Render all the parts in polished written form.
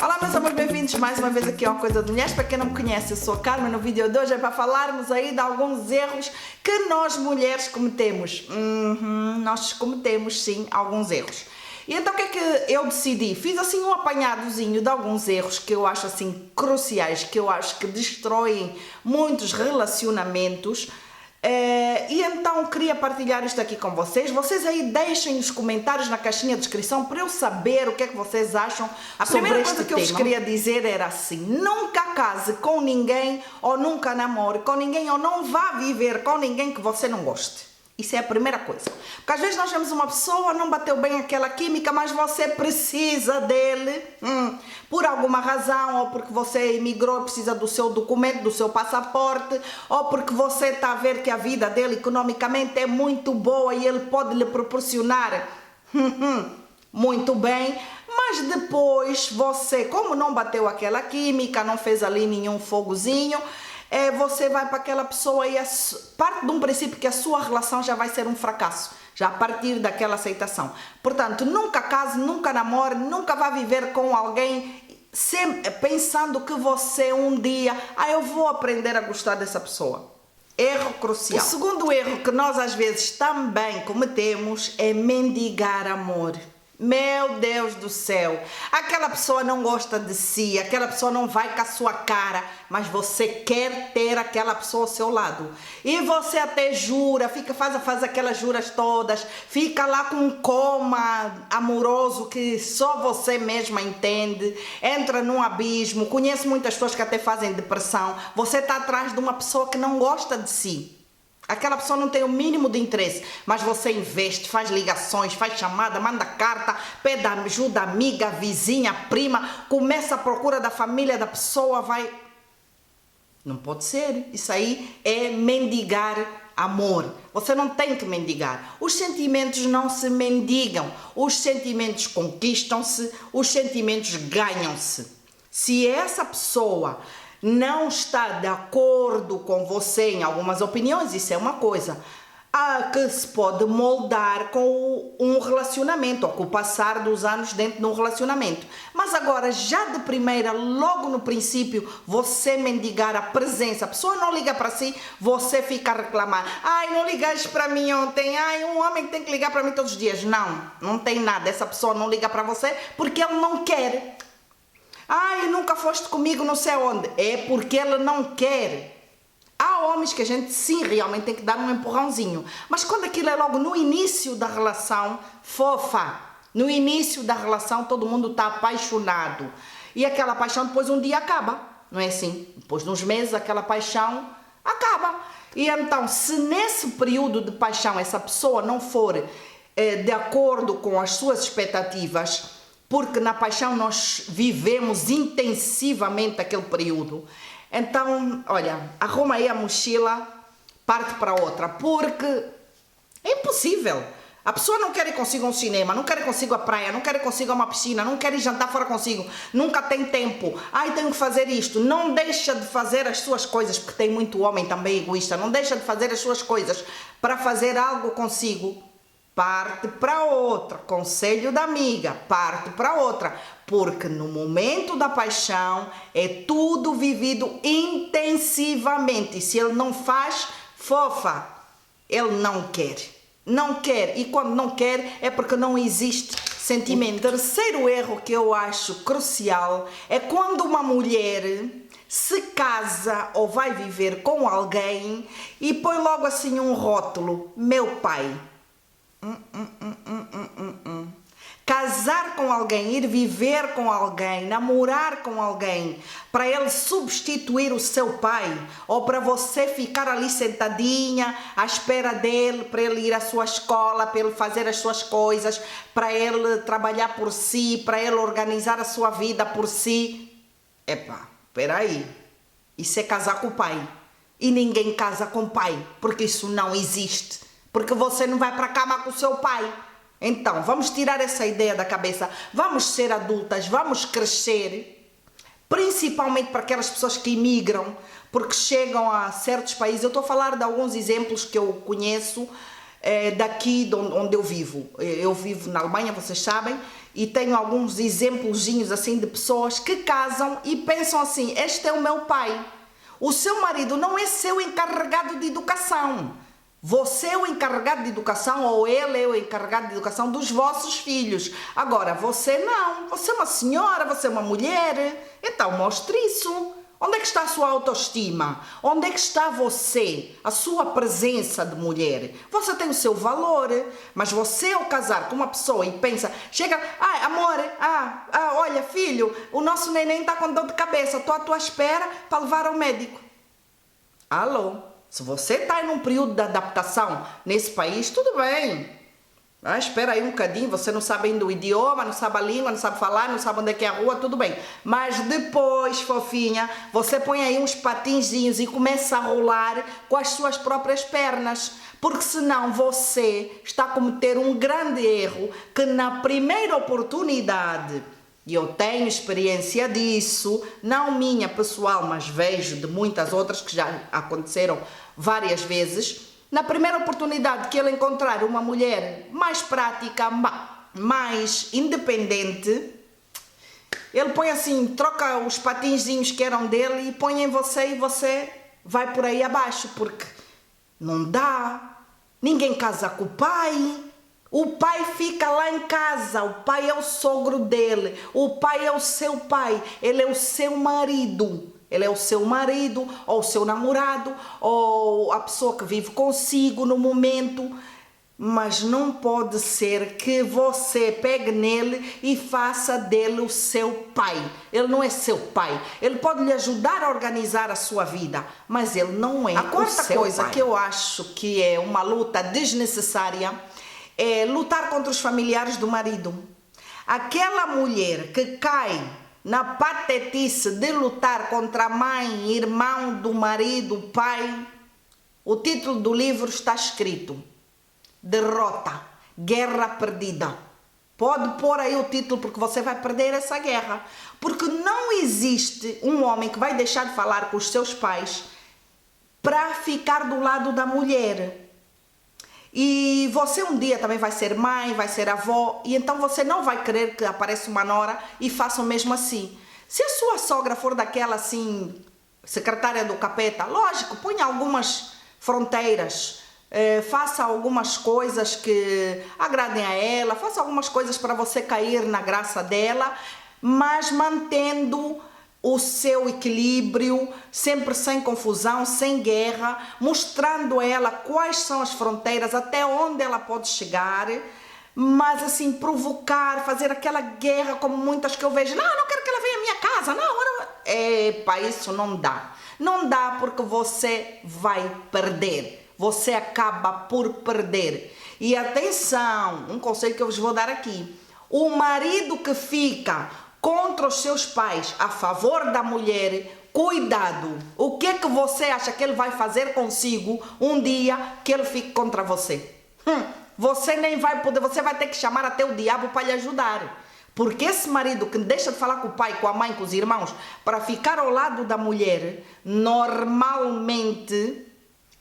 Olá meus amores, bem-vindos mais uma vez aqui a Uma Coisa de Mulheres. Para quem não me conhece, eu sou a Carmen. No vídeo de hoje é para falarmos aí de alguns erros que nós mulheres cometemos. Nós cometemos sim alguns erros. E então o que é que eu decidi? Fiz assim um apanhadozinho de alguns erros que eu acho assim cruciais, que eu acho que destroem muitos relacionamentos. E então queria partilhar isto aqui com vocês. Vocês aí deixem nos comentários, na caixinha de descrição, para eu saber o que é que vocês acham sobre este tema. A primeira coisa que eu vos queria dizer era assim: nunca case com ninguém ou nunca namore com ninguém ou não vá viver com ninguém que você não goste. Isso é a primeira coisa. Porque às vezes nós vemos uma pessoa, não bateu bem aquela química, mas você precisa dele por alguma razão, ou porque você emigrou, precisa do seu documento, do seu passaporte, ou porque você está a ver que a vida dele economicamente é muito boa e ele pode lhe proporcionar muito bem. Mas depois você, como não bateu aquela química, não fez ali nenhum fogozinho, você vai para aquela pessoa e parte de um princípio que a sua relação já vai ser um fracasso, já a partir daquela aceitação. Portanto, nunca case, nunca namore, nunca vá viver com alguém sempre pensando que você um dia, eu vou aprender a gostar dessa pessoa. Erro crucial. O segundo erro que nós às vezes também cometemos é mendigar amor. Meu Deus do céu, aquela pessoa não gosta de si, aquela pessoa não vai com a sua cara, mas você quer ter aquela pessoa ao seu lado. E você até jura, faz aquelas juras todas, fica lá com um coma amoroso que só você mesma entende, entra num abismo. Conheço muitas pessoas que até fazem depressão. Você está atrás de uma pessoa que não gosta de si. Aquela pessoa não tem o mínimo de interesse, mas você investe, faz ligações, faz chamada, manda carta, pede ajuda, amiga, vizinha, prima, começa a procura da família da pessoa, vai... Não pode ser. Isso aí é mendigar amor. Você não tem que mendigar. Os sentimentos não se mendigam. Os sentimentos conquistam-se, os sentimentos ganham-se. Se essa pessoa não está de acordo com você em algumas opiniões, isso é uma coisa que se pode moldar com um relacionamento, ou com o passar dos anos dentro de um relacionamento. Mas agora, já de primeira, logo no princípio, você mendigar a presença, a pessoa não liga para si, você fica a reclamar: não ligaste para mim ontem, um homem tem que ligar para mim todos os dias. Não tem nada, essa pessoa não liga para você porque ele não quer. Nunca foste comigo não sei onde. É porque ele não quer. Há homens que a gente sim realmente tem que dar um empurrãozinho. Mas quando aquilo é logo no início da relação, fofa. No início da relação todo mundo está apaixonado. E aquela paixão depois um dia acaba. Não é assim? Depois de uns meses aquela paixão acaba. E então, se nesse período de paixão essa pessoa não for de acordo com as suas expectativas, porque na paixão nós vivemos intensivamente aquele período, então, olha, arruma aí a mochila, parte para outra, porque é impossível. A pessoa não quer ir consigo a um cinema, não quer ir consigo à praia, não quer ir consigo a uma piscina, não quer ir jantar fora consigo, nunca tem tempo. Tenho que fazer isto. Não deixa de fazer as suas coisas, porque tem muito homem também egoísta, não deixa de fazer as suas coisas para fazer algo consigo. Parte para outra, conselho da amiga, parte para outra, porque no momento da paixão é tudo vivido intensivamente, e se ele não faz, fofa, ele não quer, e quando não quer é porque não existe sentimento. O terceiro erro que eu acho crucial é quando uma mulher se casa ou vai viver com alguém e põe logo assim um rótulo: meu pai. Casar com alguém, ir viver com alguém, namorar com alguém, para ele substituir o seu pai, ou para você ficar ali sentadinha à espera dele, para ele ir à sua escola, para ele fazer as suas coisas, para ele trabalhar por si, para ele organizar a sua vida por si. Peraí, isso é casar com o pai, e ninguém casa com o pai, porque isso não existe. Porque você não vai para a cama com o seu pai. Então, vamos tirar essa ideia da cabeça. Vamos ser adultas, vamos crescer. Principalmente para aquelas pessoas que imigram, porque chegam a certos países. Eu estou a falar de alguns exemplos que eu conheço daqui de onde eu vivo. Eu vivo na Alemanha, vocês sabem, e tenho alguns exemplozinhos assim de pessoas que casam e pensam assim: este é o meu pai. O seu marido não é seu encarregado de educação. Você é o encarregado de educação, ou ele é o encarregado de educação dos vossos filhos. Agora, você não. Você é uma senhora, você é uma mulher. Então, mostre isso. Onde é que está a sua autoestima? Onde é que está você? A sua presença de mulher? Você tem o seu valor, mas você ao casar com uma pessoa e pensa, chega, amor, olha filho, o nosso neném está com dor de cabeça, estou à tua espera para levar ao médico. Alô? Se você está em um período de adaptação nesse país, tudo bem. Espera aí um bocadinho, você não sabe ainda o idioma, não sabe a língua, não sabe falar, não sabe onde é que é a rua, tudo bem. Mas depois, fofinha, você põe aí uns patinzinhos e começa a rolar com as suas próprias pernas. Porque senão você está a cometer um grande erro que na primeira oportunidade, e eu tenho experiência disso, não minha pessoal, mas vejo de muitas outras que já aconteceram várias vezes. Na primeira oportunidade que ele encontrar uma mulher mais prática, mais independente, ele põe assim, troca os patinzinhos que eram dele e põe em você e você vai por aí abaixo, porque não dá. Ninguém casa com o pai. O pai fica lá em casa, o pai é o sogro dele, o pai é o seu pai, ele é o seu marido. Ele é o seu marido, ou o seu namorado, ou a pessoa que vive consigo no momento. Mas não pode ser que você pegue nele e faça dele o seu pai. Ele não é seu pai. Ele pode lhe ajudar a organizar a sua vida, mas ele não é o seu pai. A quarta coisa que eu acho que é uma luta desnecessária é lutar contra os familiares do marido. Aquela mulher que cai na patetice de lutar contra a mãe, irmão do marido, pai, o título do livro está escrito: Derrota, Guerra Perdida. Pode pôr aí o título, porque você vai perder essa guerra. Porque não existe um homem que vai deixar de falar com os seus pais para ficar do lado da mulher. E você um dia também vai ser mãe, vai ser avó, e então você não vai querer que apareça uma nora e faça o mesmo assim. Se a sua sogra for daquela assim, secretária do capeta, lógico, ponha algumas fronteiras, faça algumas coisas que agradem a ela, faça algumas coisas para você cair na graça dela, mas mantendo o seu equilíbrio, sempre sem confusão, sem guerra, mostrando a ela quais são as fronteiras, até onde ela pode chegar, mas assim, provocar, fazer aquela guerra como muitas que eu vejo. Não quero que ela venha à minha casa, não. Isso não dá. Não dá, porque você vai perder. Você acaba por perder. E atenção, um conselho que eu vos vou dar aqui. O marido que fica contra os seus pais a favor da mulher, cuidado. O que é que você acha que ele vai fazer consigo um dia que ele fique contra você? Você nem vai poder, você vai ter que chamar até o diabo para lhe ajudar. Porque esse marido que deixa de falar com o pai, com a mãe, com os irmãos, para ficar ao lado da mulher, normalmente,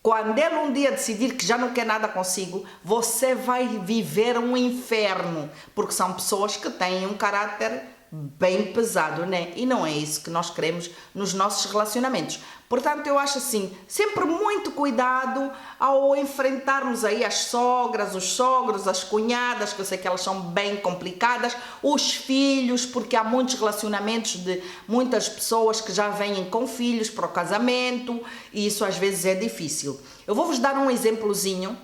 quando ele um dia decidir que já não quer nada consigo, você vai viver um inferno. Porque são pessoas que têm um caráter bem pesado, né? E não é isso que nós queremos nos nossos relacionamentos. Portanto, eu acho assim, sempre muito cuidado ao enfrentarmos aí as sogras, os sogros, as cunhadas, que eu sei que elas são bem complicadas, os filhos, porque há muitos relacionamentos de muitas pessoas que já vêm com filhos para o casamento, e isso às vezes é difícil. Eu vou-vos dar um exemplozinho.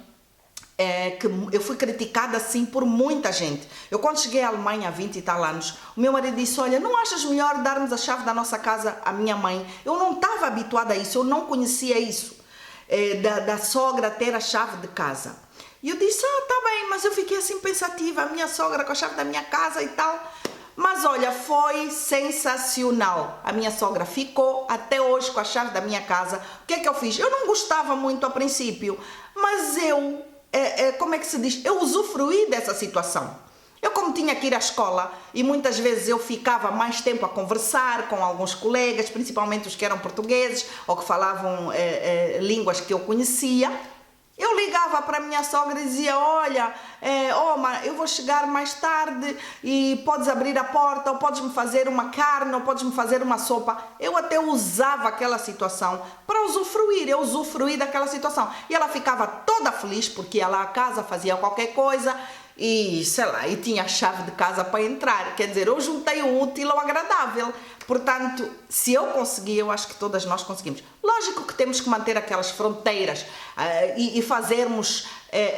Que eu fui criticada assim por muita gente. Eu quando cheguei à Alemanha há 20 e tal anos, o meu marido disse: olha, não achas melhor darmos a chave da nossa casa à minha mãe? Eu não estava habituada a isso, eu não conhecia isso, da sogra ter a chave de casa. E eu disse: tá bem, mas eu fiquei assim pensativa, a minha sogra com a chave da minha casa e tal. Mas olha, foi sensacional. A minha sogra ficou até hoje com a chave da minha casa. O que é que eu fiz? Eu não gostava muito a princípio, mas como é que se diz? Eu usufruí dessa situação. Eu, como tinha que ir à escola e muitas vezes eu ficava mais tempo a conversar com alguns colegas, principalmente os que eram portugueses ou que falavam línguas que eu conhecia, Eu ligava para a minha sogra e dizia, olha, eu vou chegar mais tarde e podes abrir a porta, ou podes me fazer uma carne, ou podes me fazer uma sopa. Eu até usava aquela situação para usufruir, eu usufruí daquela situação. E ela ficava toda feliz porque ia lá à casa, fazia qualquer coisa e, sei lá, e tinha a chave de casa para entrar. Quer dizer, eu juntei o útil ao agradável. Portanto, se eu consegui, eu acho que todas nós conseguimos. Lógico que temos que manter aquelas fronteiras e fazermos,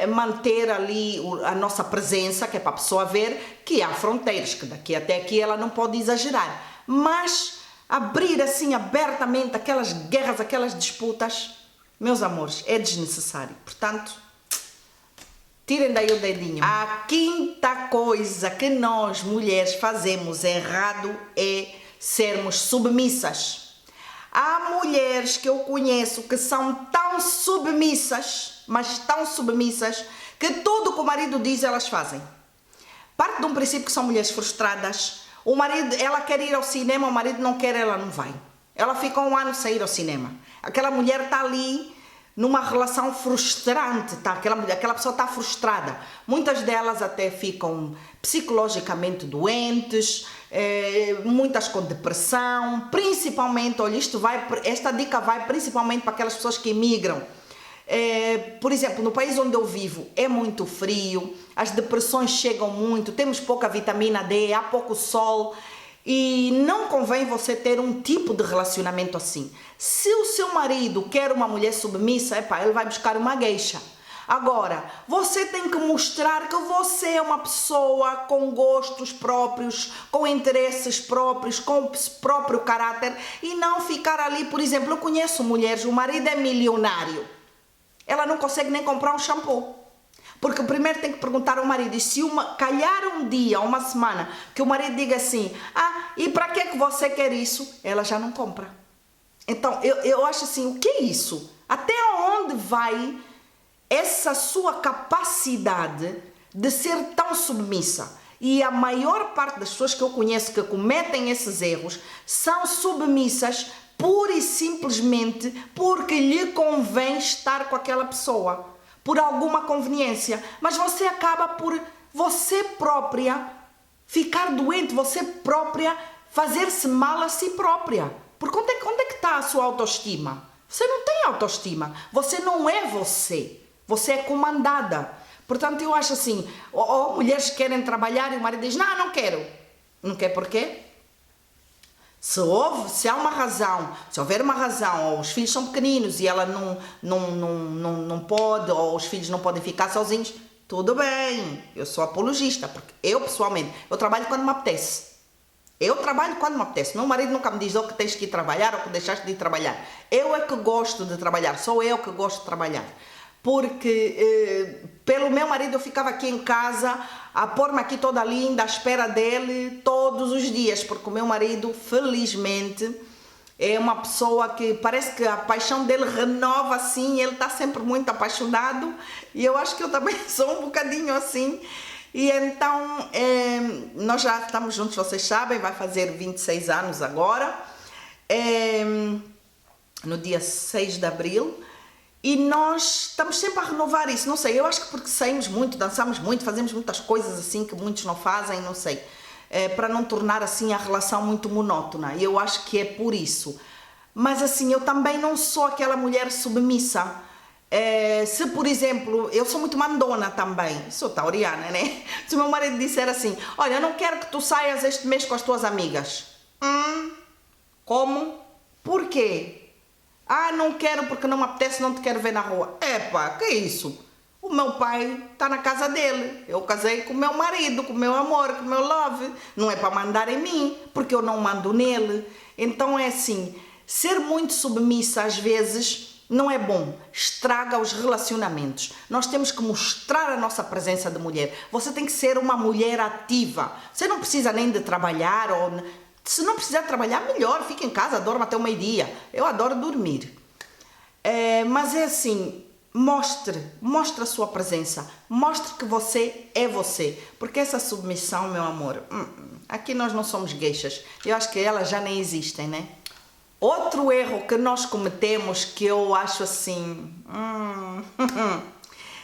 manter ali a nossa presença, que é para a pessoa ver que há fronteiras, que daqui até aqui ela não pode exagerar. Mas abrir assim abertamente aquelas guerras, aquelas disputas, meus amores, é desnecessário. Portanto, tirem daí o dedinho. A quinta coisa que nós mulheres fazemos errado é sermos submissas. Há mulheres que eu conheço que são tão submissas, mas tão submissas, que tudo que o marido diz elas fazem. Parte de um princípio que são mulheres frustradas. O marido, ela quer ir ao cinema, o marido não quer, ela não vai. Ela fica um ano sem ir ao cinema. Aquela mulher está ali numa relação frustrante, tá? Aquela pessoa está frustrada. Muitas delas até ficam psicologicamente doentes, muitas com depressão, principalmente, olha, esta dica vai principalmente para aquelas pessoas que imigram. Por exemplo, no país onde eu vivo é muito frio, as depressões chegam muito, temos pouca vitamina D, há pouco sol. E não convém você ter um tipo de relacionamento assim. Se o seu marido quer uma mulher submissa, ele vai buscar uma geisha. Agora, você tem que mostrar que você é uma pessoa com gostos próprios, com interesses próprios, com o próprio caráter e não ficar ali, por exemplo, eu conheço mulheres, o marido é milionário, ela não consegue nem comprar um shampoo. Porque primeiro tem que perguntar ao marido, e se calhar um dia, uma semana, que o marido diga assim, e para que você quer isso? Ela já não compra. Então, eu acho assim, o que é isso? Até onde vai essa sua capacidade de ser tão submissa? E a maior parte das pessoas que eu conheço que cometem esses erros são submissas pura e simplesmente porque lhe convém estar com aquela pessoa. Por alguma conveniência, mas você acaba por você própria ficar doente, você própria fazer-se mal a si própria. Porque onde é que está a sua autoestima? Você não tem autoestima, você não é você, você é comandada. Portanto, eu acho assim, ou mulheres que querem trabalhar e o marido diz, não quero. Não quer por quê? Se há uma razão, se houver uma razão, ou os filhos são pequeninos e ela não pode, ou os filhos não podem ficar sozinhos, tudo bem, eu sou apologista, porque eu pessoalmente, eu trabalho quando me apetece. Eu trabalho quando me apetece. Meu marido nunca me diz ou que tens que ir trabalhar ou que deixaste de ir trabalhar. Eu é que gosto de trabalhar, sou eu que gosto de trabalhar. Porque pelo meu marido eu ficava aqui em casa a pôr-me aqui toda linda à espera dele todos os dias, porque o meu marido felizmente é uma pessoa que parece que a paixão dele renova assim, ele está sempre muito apaixonado e eu acho que eu também sou um bocadinho assim. E então nós já estamos juntos, vocês sabem, vai fazer 26 anos agora, no dia 6 de abril. E nós estamos sempre a renovar isso, não sei, eu acho que porque saímos muito, dançamos muito, fazemos muitas coisas assim que muitos não fazem, não sei, para não tornar assim a relação muito monótona, e eu acho que é por isso. Mas assim, eu também não sou aquela mulher submissa. Se por exemplo, eu sou muito mandona também, sou tauriana, né? Se o meu marido disser assim, olha, eu não quero que tu saias este mês com as tuas amigas. Como? Por quê? Não quero porque não me apetece, não te quero ver na rua. Que é isso? O meu pai está na casa dele. Eu casei com o meu marido, com o meu amor, com o meu love. Não é para mandar em mim, porque eu não mando nele. Então é assim, ser muito submissa às vezes não é bom. Estraga os relacionamentos. Nós temos que mostrar a nossa presença de mulher. Você tem que ser uma mulher ativa. Você não precisa nem de trabalhar ou... Se não precisar trabalhar, melhor, fica em casa, dorme até o meio-dia. Eu adoro dormir. Mas é assim, mostre a sua presença. Mostre que você é você. Porque essa submissão, meu amor, aqui nós não somos geishas. Eu acho que elas já nem existem, né? Outro erro que nós cometemos, que eu acho assim,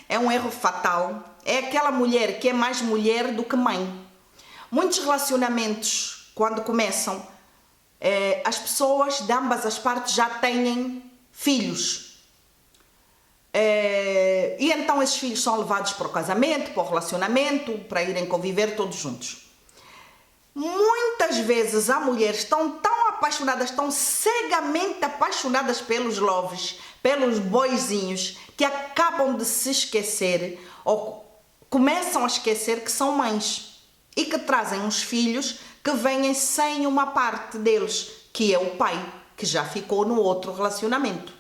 é um erro fatal, é aquela mulher que é mais mulher do que mãe. Muitos relacionamentos, quando começam, as pessoas de ambas as partes já têm filhos. E então esses filhos são levados para o casamento, para o relacionamento, para irem conviver todos juntos. Muitas vezes as mulheres estão tão apaixonadas, tão cegamente apaixonadas pelos loves, pelos boizinhos, que acabam de se esquecer ou começam a esquecer que são mães e que trazem uns filhos que vêm sem uma parte deles, que é o pai, que já ficou no outro relacionamento.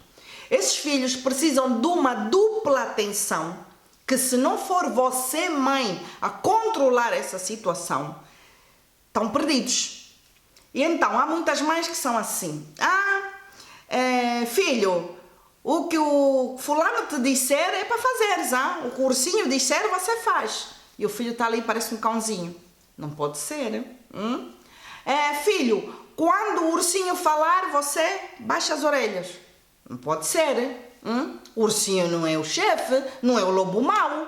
Esses filhos precisam de uma dupla atenção, que se não for você, mãe, a controlar essa situação, estão perdidos. E então, há muitas mães que são assim. Filho, o que o fulano te disser é para fazeres. O que o ursinho disser, você faz. E o filho está ali, parece um cãozinho. Não pode ser. Filho, quando o ursinho falar, você baixa as orelhas. Não pode ser. O ursinho não é o chefe, não é o lobo mau.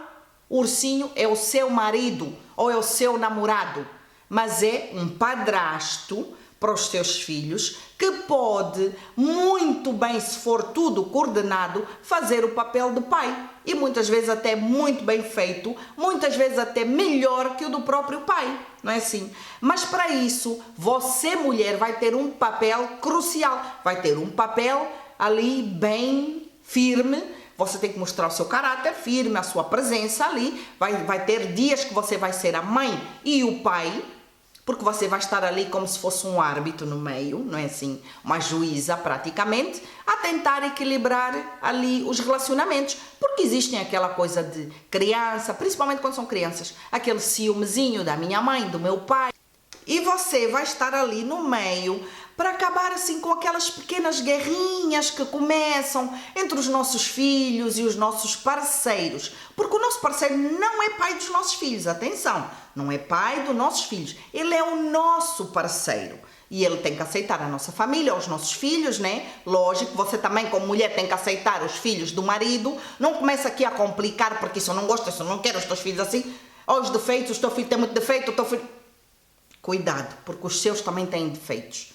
O ursinho é o seu marido ou é o seu namorado. Mas é um padrasto para os seus filhos que pode muito bem, se for tudo coordenado, fazer o papel de pai. E muitas vezes até muito bem feito, muitas vezes até melhor que o do próprio pai, não é assim? Mas para isso, você mulher vai ter um papel crucial, vai ter um papel ali bem firme. Você tem que mostrar o seu caráter firme, a sua presença ali. Vai ter dias que você vai ser a mãe e o pai, porque você vai estar ali como se fosse um árbitro no meio, não é assim? Uma juíza praticamente, a tentar equilibrar ali os relacionamentos, porque existem aquela coisa de criança, principalmente quando são crianças, aquele ciúmezinho da minha mãe, do meu pai, e você vai estar ali no meio para acabar assim com aquelas pequenas guerrinhas que começam entre os nossos filhos e os nossos parceiros. Porque o nosso parceiro não é pai dos nossos filhos, atenção, não é pai dos nossos filhos, ele é o nosso parceiro. E ele tem que aceitar a nossa família, os nossos filhos, né? Lógico, você também como mulher tem que aceitar os filhos do marido. Não começa aqui a complicar, porque isso eu não gosto, isso eu não quero os teus filhos assim. Os defeitos, o teu filho tem muito defeito, o teu filho... Cuidado, porque os seus também têm defeitos.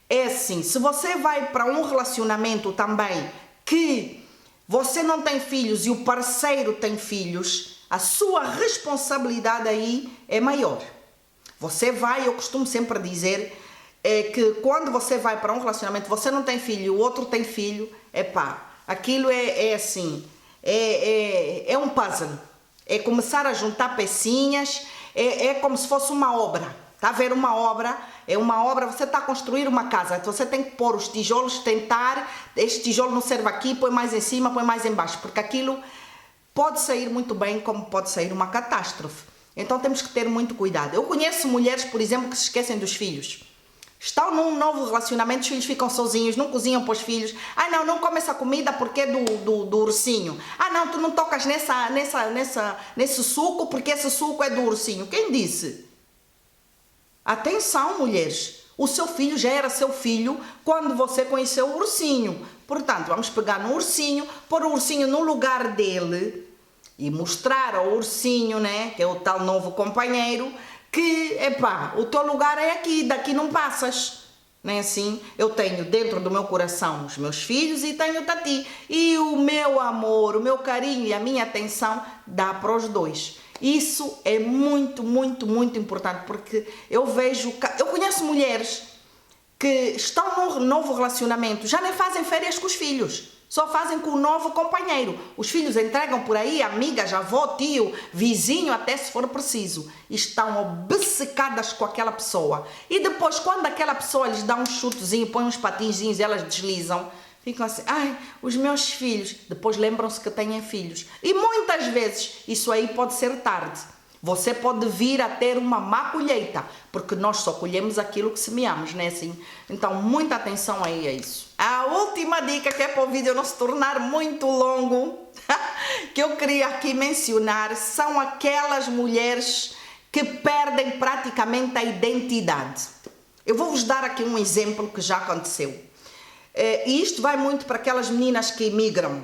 É assim, se você vai para um relacionamento também que você não tem filhos e o parceiro tem filhos, a sua responsabilidade aí é maior. Você vai, eu costumo sempre dizer, que quando você vai para um relacionamento, você não tem filho, o outro tem filho, aquilo é assim, é um puzzle. É começar a juntar pecinhas, é como se fosse uma obra. Está a ver uma obra? É uma obra, você está a construir uma casa, você tem que pôr os tijolos, tentar, este tijolo não serve aqui, põe mais em cima, põe mais em baixo, porque aquilo pode sair muito bem, como pode sair uma catástrofe. Então temos que ter muito cuidado. Eu conheço mulheres, por exemplo, que se esquecem dos filhos. Estão num novo relacionamento, os filhos ficam sozinhos, não cozinham para os filhos. Não come essa comida porque é do ursinho. Não, tu não tocas nesse suco porque esse suco é do ursinho. Quem disse? Atenção, mulheres, o seu filho já era seu filho quando você conheceu o ursinho. Portanto, vamos pegar no ursinho, pôr o ursinho no lugar dele e mostrar ao ursinho, né, que é o tal novo companheiro, que, o teu lugar é aqui, daqui não passas. Não é assim? Eu tenho dentro do meu coração os meus filhos e tenho Tati. E o meu amor, o meu carinho e a minha atenção dá para os dois. Isso é muito, muito, muito importante, porque eu conheço mulheres que estão num novo relacionamento, já nem fazem férias com os filhos, só fazem com o novo companheiro. Os filhos entregam por aí, amigas, avó, tio, vizinho, até se for preciso. Estão obcecadas com aquela pessoa. E depois, quando aquela pessoa lhes dá um chutezinho, põe uns patinzinhos e elas deslizam, ficam assim, os meus filhos. Depois lembram-se que têm filhos. E muitas vezes isso aí pode ser tarde. Você pode vir a ter uma má colheita, porque nós só colhemos aquilo que semeamos, não é assim? Então, muita atenção aí a isso. A última dica, que é para o vídeo não se tornar muito longo, que eu queria aqui mencionar, são aquelas mulheres que perdem praticamente a identidade. Eu vou-vos dar aqui um exemplo que já aconteceu. E isto vai muito para aquelas meninas que imigram.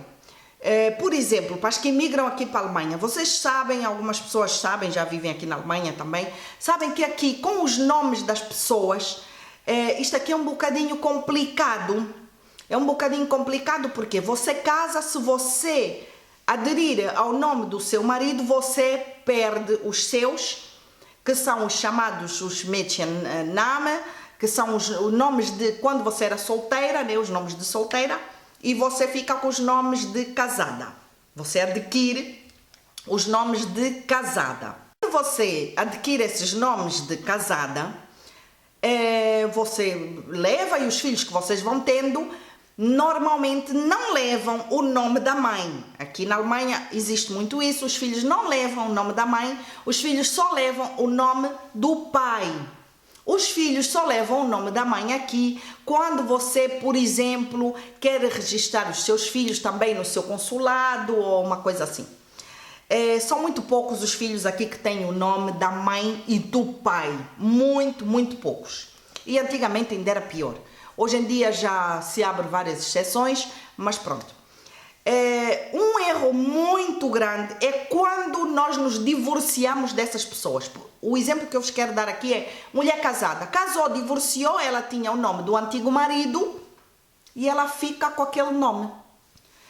Por exemplo, para as que imigram aqui para a Alemanha, vocês sabem, algumas pessoas sabem, já vivem aqui na Alemanha também, sabem que aqui com os nomes das pessoas, isto aqui é um bocadinho complicado. É um bocadinho complicado porque você casa, se você aderir ao nome do seu marido, você perde os seus, que são os chamados os Mädchenname, que são os nomes de quando você era solteira, né, os nomes de solteira, e você fica com os nomes de casada. Você adquire os nomes de casada. Quando você adquire esses nomes de casada, você leva, e os filhos que vocês vão tendo, normalmente não levam o nome da mãe. Aqui na Alemanha existe muito isso, os filhos não levam o nome da mãe, os filhos só levam o nome do pai. Os filhos só levam o nome da mãe aqui quando você, por exemplo, quer registrar os seus filhos também no seu consulado ou uma coisa assim. São muito poucos os filhos aqui que têm o nome da mãe e do pai. Muito, muito poucos. E antigamente ainda era pior. Hoje em dia já se abre várias exceções, mas pronto. Um erro muito grande é quando nós nos divorciamos dessas pessoas. O exemplo que eu vos quero dar aqui é mulher casada. Casou, divorciou, ela tinha o nome do antigo marido e ela fica com aquele nome.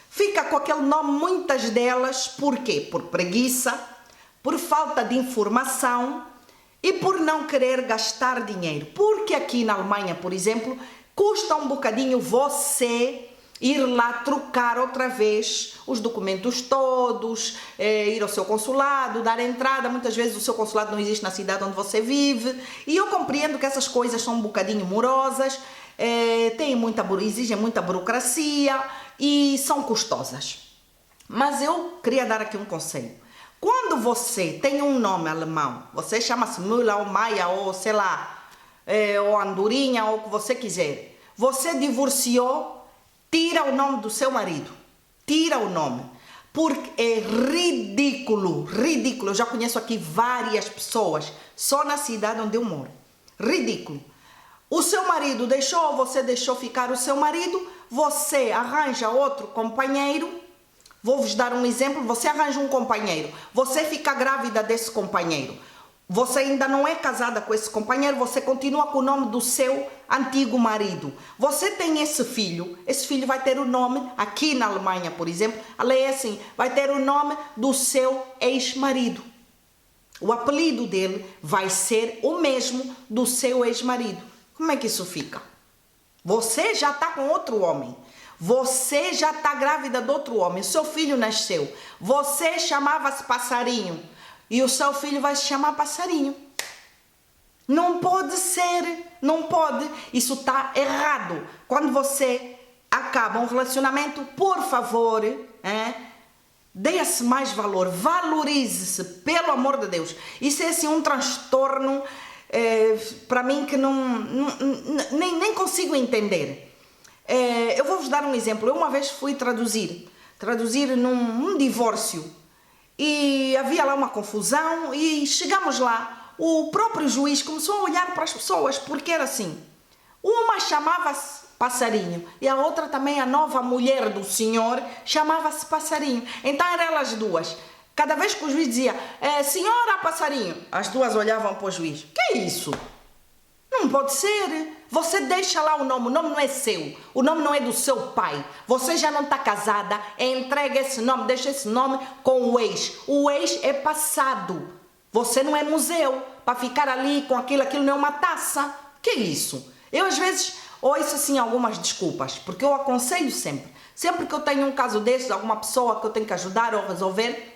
Fica com aquele nome, muitas delas, por quê? Por preguiça, por falta de informação e por não querer gastar dinheiro. Porque aqui na Alemanha, por exemplo, custa um bocadinho você ir lá trocar outra vez os documentos todos, ir ao seu consulado, dar entrada. Muitas vezes o seu consulado não existe na cidade onde você vive. E eu compreendo que essas coisas são um bocadinho morosas, exigem muita burocracia e são custosas. Mas eu queria dar aqui um conselho. Quando você tem um nome alemão, você chama-se Müller ou Maia ou sei lá, ou Andorinha ou o que você quiser, você divorciou, tira o nome do seu marido, tira o nome, porque é ridículo, ridículo. Eu já conheço aqui várias pessoas, só na cidade onde eu moro, ridículo. O seu marido deixou, você deixou ficar o seu marido, você arranja outro companheiro. Vou-vos dar um exemplo, você arranja um companheiro, você fica grávida desse companheiro. Você ainda não é casada com esse companheiro, você continua com o nome do seu antigo marido. Você tem esse filho vai ter o nome, aqui na Alemanha, por exemplo, a lei é assim, vai ter o nome do seu ex-marido. O apelido dele vai ser o mesmo do seu ex-marido. Como é que isso fica? Você já está com outro homem. Você já está grávida de outro homem. O seu filho nasceu. Você chamava-se Passarinho. E o seu filho vai se chamar Passarinho. Não pode ser, não pode. Isso está errado. Quando você acaba um relacionamento, por favor, dê-se mais valor, valorize-se, pelo amor de Deus. Isso é assim um transtorno para mim que nem consigo entender. Eu vou-vos dar um exemplo. Eu uma vez fui traduzir num divórcio. E havia lá uma confusão e chegamos lá, o próprio juiz começou a olhar para as pessoas, porque era assim, uma chamava-se Passarinho e a outra também, a nova mulher do senhor, chamava-se Passarinho. Então eram elas duas. Cada vez que o juiz dizia, senhora Passarinho, as duas olhavam para o juiz. Que é isso? Não pode ser. Você deixa lá o nome não é seu, o nome não é do seu pai. Você já não está casada, entrega esse nome, deixa esse nome com o ex. O ex é passado. Você não é museu para ficar ali com aquilo não é uma taça. Que é isso? Eu às vezes ouço assim algumas desculpas, porque eu aconselho sempre que eu tenho um caso desses, alguma pessoa que eu tenho que ajudar ou resolver,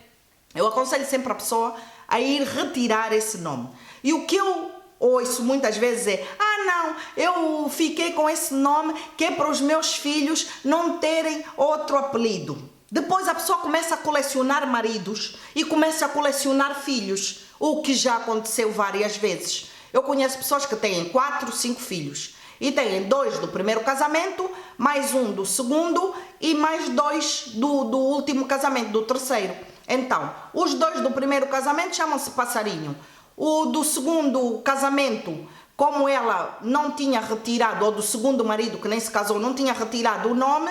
eu aconselho sempre a pessoa a ir retirar esse nome. E o que eu ouço muitas vezes é, não, eu fiquei com esse nome que é para os meus filhos não terem outro apelido. Depois a pessoa começa a colecionar maridos e começa a colecionar filhos, o que já aconteceu várias vezes. Eu conheço pessoas que têm 4, 5 filhos e têm 2 do primeiro casamento, mais um do segundo e mais 2 do último casamento, do terceiro. Então, os 2 do primeiro casamento chamam-se Passarinho. O do segundo casamento como ela não tinha retirado, ou do segundo marido que nem se casou, não tinha retirado o nome,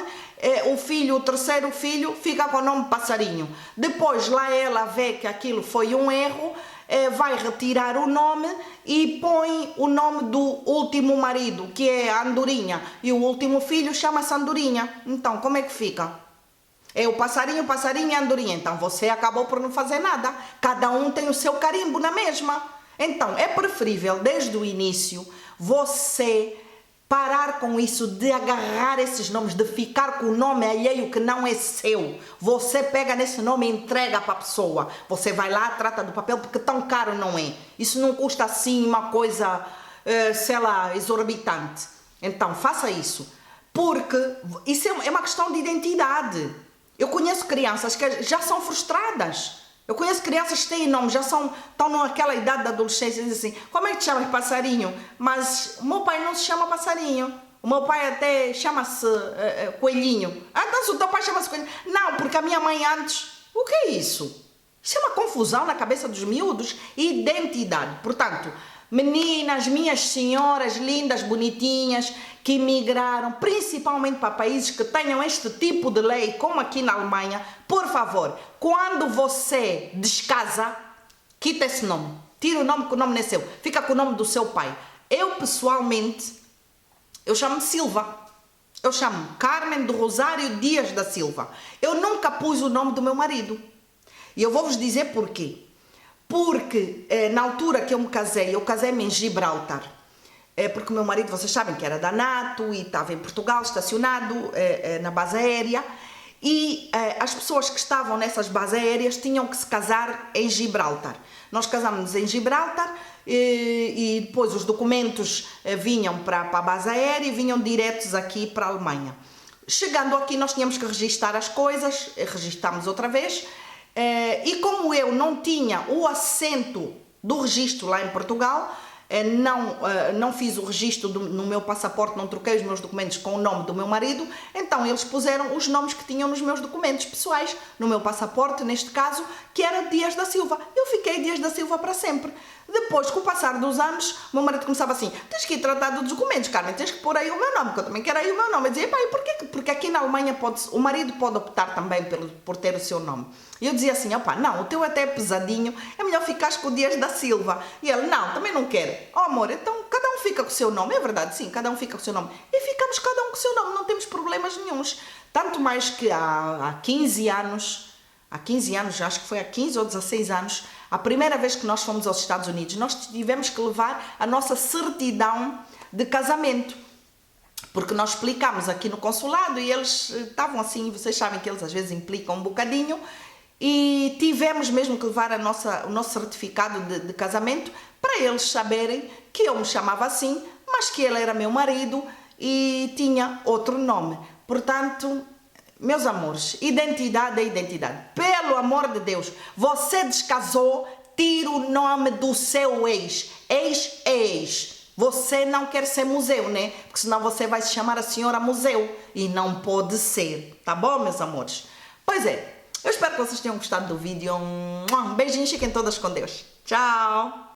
o terceiro filho fica com o nome Passarinho. Depois lá ela vê que aquilo foi um erro, vai retirar o nome e põe o nome do último marido, que é a Andorinha, e o último filho chama-se Andorinha. Então como é que fica? É o passarinho e a Andorinha. Então você acabou por não fazer nada, cada um tem o seu carimbo na mesma. Então é preferível desde o início você parar com isso de agarrar esses nomes, de ficar com o nome alheio que não é seu. Você pega nesse nome e entrega para a pessoa. Você vai lá, trata do papel, porque tão caro não é. Isso não custa assim uma coisa, sei lá, exorbitante. Então faça isso, porque isso é uma questão de identidade. Eu conheço crianças que já são frustradas. Eu conheço crianças que têm nome, já estão naquela idade da adolescência e dizem assim, como é que te chamas? Passarinho? Mas o meu pai não se chama Passarinho. O meu pai até chama-se Coelhinho. Ah, então se o teu pai chama-se Coelhinho. Não, porque a minha mãe antes... O que é isso? Isso é uma confusão na cabeça dos miúdos. Identidade. Portanto, meninas, minhas senhoras lindas, bonitinhas, que migraram principalmente para países que tenham este tipo de lei, como aqui na Alemanha, por favor, quando você descasa, quita esse nome. Tira o nome que o nome não é seu. Fica com o nome do seu pai. Eu, pessoalmente, eu chamo-me Silva. Eu chamo Carmen do Rosário Dias da Silva. Eu nunca pus o nome do meu marido. E eu vou-vos dizer porquê. Porque na altura que eu me casei, eu casei-me em Gibraltar. Porque o meu marido, vocês sabem que era da NATO e estava em Portugal, estacionado na base aérea. E as pessoas que estavam nessas bases aéreas tinham que se casar em Gibraltar. Nós casámos-nos em Gibraltar e depois os documentos vinham para a base aérea e vinham diretos aqui para a Alemanha. Chegando aqui nós tínhamos que registar as coisas, registámos outra vez. E como eu não tinha o assento do registro lá em Portugal, não fiz o registro no meu passaporte, não troquei os meus documentos com o nome do meu marido, então eles puseram os nomes que tinham nos meus documentos pessoais, no meu passaporte, neste caso, que era Dias da Silva. Eu fiquei Dias da Silva para sempre. Depois, com o passar dos anos, o meu marido começava assim, tens que ir tratar dos documentos, Carmen, tens que pôr aí o meu nome, que eu também quero aí o meu nome. Eu dizia, pai, porquê? Porque aqui na Alemanha o marido pode optar também por ter o seu nome. E eu dizia assim, opá, não, o teu até é pesadinho, é melhor ficares com o Dias da Silva. E ele, não, também não quero. Oh amor, então cada um fica com o seu nome, é verdade, sim, cada um fica com o seu nome. E ficamos cada um com o seu nome, não temos problemas nenhuns. Tanto mais que há 15 anos, acho que foi há 15 ou 16 anos, a primeira vez que nós fomos aos Estados Unidos, nós tivemos que levar a nossa certidão de casamento. Porque nós explicámos aqui no consulado e eles estavam assim, vocês sabem que eles às vezes implicam um bocadinho, e tivemos mesmo que levar o nosso certificado de casamento para eles saberem que eu me chamava assim, mas que ele era meu marido e tinha outro nome. Portanto, meus amores, identidade é identidade. Pelo amor de Deus, você descasou, tira o nome do seu ex. Ex é ex. Você não quer ser museu, né? Porque senão você vai se chamar a senhora museu. E não pode ser. Tá bom, meus amores? Pois é. Eu espero que vocês tenham gostado do vídeo. Um beijinho, fiquem todas com Deus. Tchau!